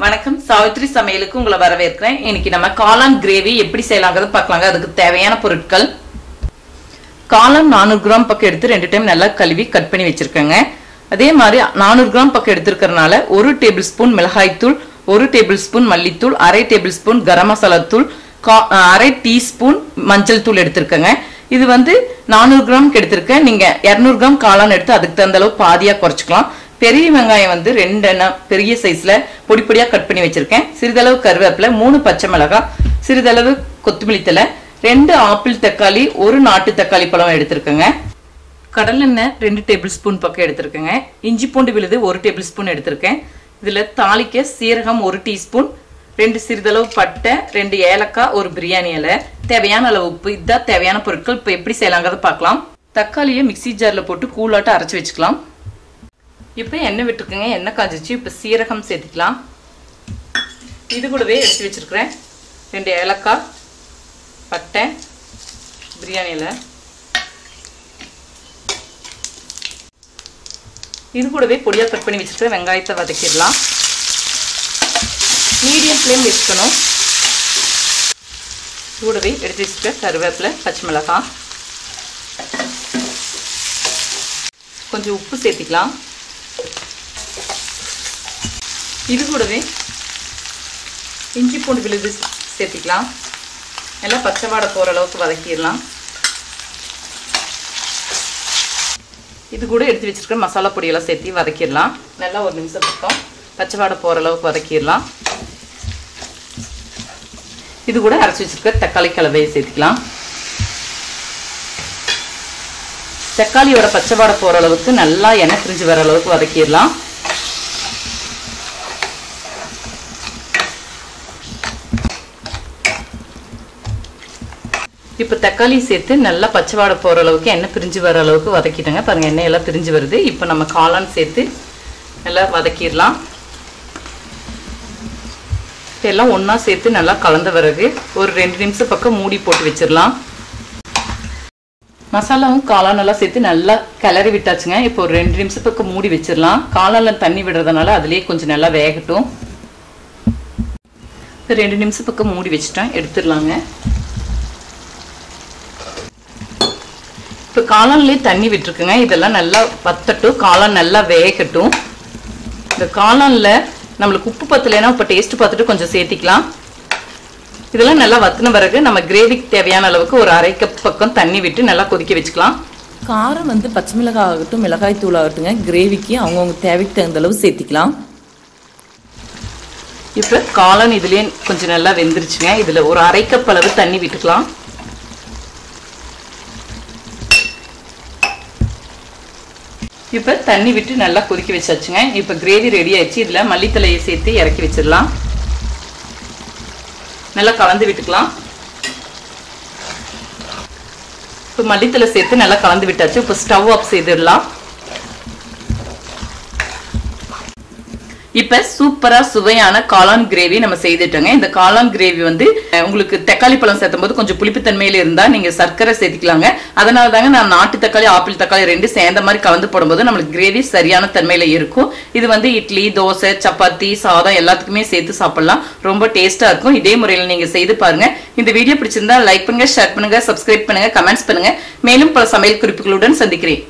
வணக்கம் சாவித்ரி சமையலுக்கு உங்களை வரவேற்கிறேன். இன்னைக்கு நம்ம காளான் கிரேவி எப்படி செய்யலாம்ங்கறத பார்க்கலாங்க. அதுக்கு தேவையான பொருட்கள் காளான் 400 கிராம் பக்கம் எடுத்து 2 டைம் நல்லா கழுவி கட் பண்ணி வச்சிருக்கேங்க. அதே மாதிரி 400 கிராம் பக்கம் எடுத்துக்கறனால 1 டேபிள் ஸ்பூன் மிளகாய் தூள், 1 டேபிள் ஸ்பூன் மல்லித்தூள், 1/2 டேபிள் ஸ்பூன் கரம் மசாலா தூள், 1/2 டீஸ்பூன் மஞ்சள் தூள் எடுத்துருக்கேங்க. இது வந்து 400 கிராம் எடுத்திருக்கேன். நீங்க 200 கிராம் காளான் எடுத்து அதுக்கு தகுந்த அளவு பாதியா குறைச்சிக்கலாம். பெரிய வெங்காயம் வந்து 2 பெரிய சைஸ்ல பொடி பொடியா கட் பண்ணி வச்சிருக்கேன். சிறிதளவு கருவேப்பிலை, 3 பச்சை மிளகாய், சிறிதளவு கொத்தமல்லி தழை, 2 ஆப்பிள் தக்காளி, 1 நாட்டு தக்காளி பழம் எடுத்திருக்கேங்க. கடலெண்ணெய் 2 டேபிள் ஸ்பூன் பக்கம் எடுத்திருக்கேங்க. இஞ்சி பூண்டு விழுது 1 டேபிள் ஸ்பூன் எடுத்திருக்கேன். இதுல தாளிக்க சீரகம் 1 டீஸ்பூன், 2 சிறிதளவு பட்டை, 2 ஏலக்காய், 1 பிரியாணி இலை, தேவையான அளவு உப்பு. இதுதான் தேவையான பொருட்கள். இப்போ எப்படி செய்யலாங்கிறத பார்க்கலாம். தக்காளியை மிக்சி ஜார்ல போட்டு கூலாட்ட அரைச்சு வச்சுக்கலாம். இப்போ எண்ணெய் விட்டுருக்குங்க. எண்ணெய் காஞ்சிச்சு. இப்போ சீரகம் சேர்த்துக்கலாம். இது கூடவே எடுத்து வச்சிருக்கிறேன் 2 ஏலக்காய், பட்டை, பிரியாணி இலை. இது கூடவே பொடியா கட் பண்ணி வச்சிருக்கிற வெங்காயத்தை வதக்கிடலாம். மீடியம் ஃப்ளேம் வச்சுக்கணும். கூடவே எடுத்து வச்சுக்க கருவேப்பிலை, பச்சை மிளகாய், கொஞ்சம் உப்பு சேர்த்திக்கலாம். இது கூடவே இஞ்சி பூண்டு விழுது சேர்த்திக்கலாம். நல்லா பச்சை வாடை போகிற அளவுக்கு வதக்கிடலாம். இது கூட எடுத்து வச்சிருக்கிற மசாலா பொடியெல்லாம் சேர்த்து வதக்கிடலாம். நல்லா ஒரு நிமிஷம் பக்கம் பச்சை வாடை போகிற அளவுக்கு வதக்கிடலாம். இது கூட அரைச்சி வச்சிருக்க தக்காளி கலவையை சேர்த்துக்கலாம். தக்காளியோட பச்சை வாடை போகிற அளவுக்கு நல்லா எண்ணெய் பிரிஞ்சு வர அளவுக்கு வதக்கிடலாம். இப்போ தக்காளி சேர்த்து நல்லா பச்சை வாடை போகிற அளவுக்கு எண்ணெய் பிரிஞ்சு வர அளவுக்கு வதக்கிட்டேங்க. பாருங்க, எண்ணெய் எல்லாம் பிரிஞ்சு வருது. இப்போ நம்ம காளான் சேர்த்து நல்லா வதக்கிடலாம். எல்லாம் ஒன்றா சேர்த்து நல்லா கலந்த பிறகு ஒரு 2 நிமிஷம் பக்கம் மூடி போட்டு வச்சிடலாம். மசாலாவும் காளான் எல்லாம் சேர்த்து நல்லா கிளறி விட்டாச்சுங்க. இப்போ ஒரு 2 நிமிஷம் பக்கம் மூடி வச்சிடலாம். காளான்ல தண்ணி விடுறதுனால அதுலேயே கொஞ்சம் நல்லா வேகட்டும். இப்போ 2 நிமிஷம் பக்கம் மூடி வச்சுட்டேன், எடுத்துடலாங்க. இப்போ காளான்லேயே தண்ணி விட்டுருக்குங்க. இதெல்லாம் நல்லா வத்தட்டும், காளான் நல்லா வேகட்டும். இந்த காளான்ல நம்மளுக்கு உப்பு பத்தலைன்னா இப்போ டேஸ்ட் பார்த்துட்டு கொஞ்சம் சேர்த்திக்கலாம். இதெல்லாம் நல்லா வத்தின பிறகு நம்ம கிரேவிக்கு தேவையான அளவுக்கு ஒரு 1/2 கப் பக்கம் தண்ணி விட்டு நல்லா கொதிக்க வச்சுக்கலாம். காரம் வந்து பச்சை மிளகாய் ஆகட்டும், மிளகாய் தூள் ஆகட்டுங்க, கிரேவிக்கு அவங்கவுங்க தேவைக்கு தகுந்த அளவு சேர்த்திக்கலாம். இப்போ காளான் இதுலேயே கொஞ்சம் நல்லா வெந்துருச்சுங்க. இதில் ஒரு 1/2 கப் அளவு தண்ணி விட்டுக்கலாம். இப்போ தண்ணி விட்டு நல்லா கொதிக்க வச்சாச்சுங்க. இப்போ கிரேவி ரெடி ஆயிடுச்சு. இதில் மல்லித்தலையை சேர்த்து இறக்கி வச்சிடலாம். நல்லா கலந்து விட்டுக்கலாம். இப்போ மல்லித்தலை சேர்த்து நல்லா கலந்து விட்டாச்சு. இப்போ ஸ்டவ் ஆஃப் செய்திடலாம். இப்ப சூப்பரா சுவையான காளான் கிரேவி நம்ம செய்துட்டோங்க. இந்த காளான் கிரேவி வந்து உங்களுக்கு தக்காளி பழம் சேர்த்தும் போது கொஞ்சம் புளிப்புத்தன்மையில இருந்தா நீங்க சர்க்கரை சேர்த்துக்கலாங்க. அதனால தாங்க நான் நாட்டு தக்காளி, ஆப்பிள் தக்காளி 2 சேர்ந்த மாதிரி கலந்து போடும்போது நம்மளுக்கு கிரேவி சரியான தன்மையில இருக்கும். இது வந்து இட்லி, தோசை, சப்பாத்தி, சாதம் எல்லாத்துக்குமே சேர்த்து சாப்பிடலாம். ரொம்ப டேஸ்டா இருக்கும். இதே முறையில நீங்க செய்து பாருங்க. இந்த வீடியோ பிடிச்சிருந்தா லைக் பண்ணுங்க, ஷேர் பண்ணுங்க, சப்ஸ்கிரைப் பண்ணுங்க, கமெண்ட்ஸ் பண்ணுங்க. மேலும் பல சமையல் குறிப்புகளுடன் சந்திக்கிறேன்.